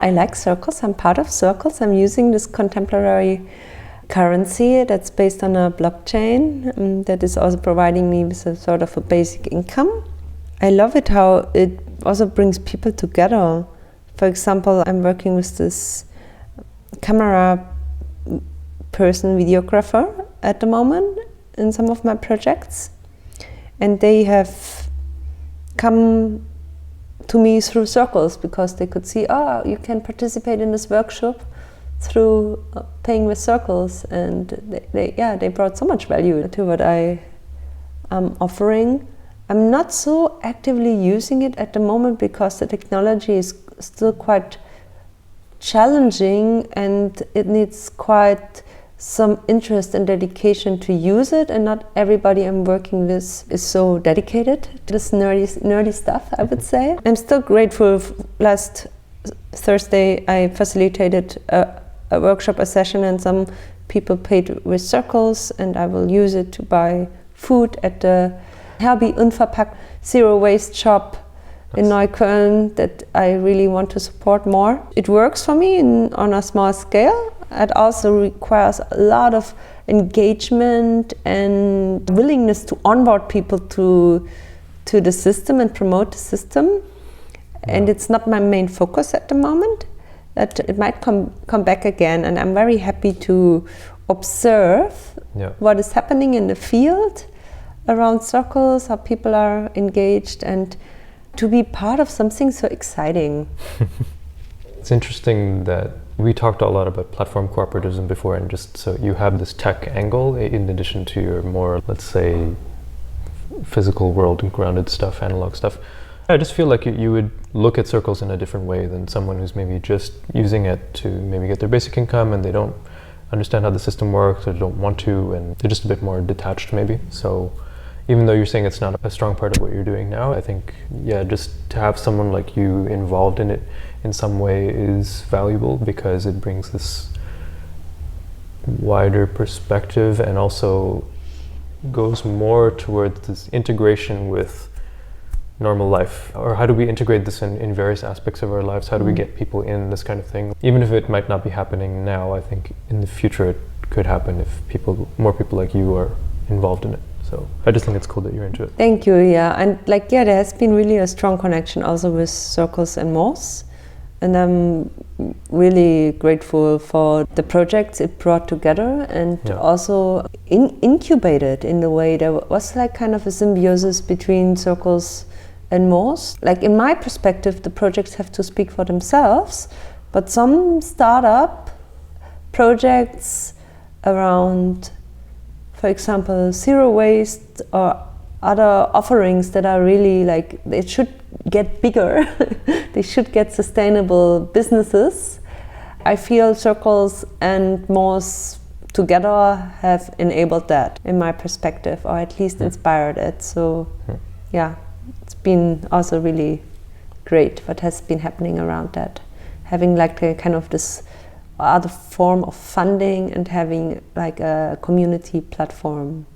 I like circles. I'm part of circles. I'm using this contemporary currency that's based on a blockchain that is also providing me with a sort of a basic income. I love it how it also brings people together. For example, I'm working with this camera person, videographer at the moment in some of my projects, and they have come to me through circles because they could see, oh, you can participate in this workshop through paying with circles, and they brought so much value to what I am offering. I'm not so actively using it at the moment because the technology is still quite challenging and it needs quite some interest and dedication to use it, and not everybody I'm working with is so dedicated to this nerdy stuff, I would say. I'm still grateful. Last Thursday I facilitated a workshop, a session, and some people paid with circles, and I will use it to buy food at the Herbie Unverpackt zero waste shop in Neukölln that I really want to support more. It works for me on a small scale. It also requires a lot of engagement and willingness to onboard people to the system and promote the system. Yeah. And it's not my main focus at the moment. That it might come back again, and I'm very happy to observe what is happening in the field around circles, how people are engaged, and to be part of something so exciting. It's interesting that we talked a lot about platform cooperativism before, and just so you have this tech angle in addition to your more, let's say, physical world and grounded stuff, analog stuff. I just feel like you would look at circles in a different way than someone who's maybe just using it to maybe get their basic income, and they don't understand how the system works or don't want to, and they're just a bit more detached maybe. So even though you're saying it's not a strong part of what you're doing now, I think, just to have someone like you involved in it in some way is valuable, because it brings this wider perspective and also goes more towards this integration with normal life. Or how do we integrate this in various aspects of our lives? How do we get people in this kind of thing? Even if it might not be happening now, I think in the future it could happen if more people like you are involved in it. So I just think it's cool that you're into it. Thank you, and there has been really a strong connection also with circles and Moss. And I'm really grateful for the projects it brought together, and also incubated in the way there was kind of a symbiosis between circles and Moss. In my perspective, the projects have to speak for themselves, but some startup projects around, for example, zero waste or other offerings that are really they should get bigger, they should get sustainable businesses. I feel circles and Moss together have enabled that in my perspective, or at least inspired it. So it's been also really great what has been happening around that. Having a kind of this other form of funding and having a community platform.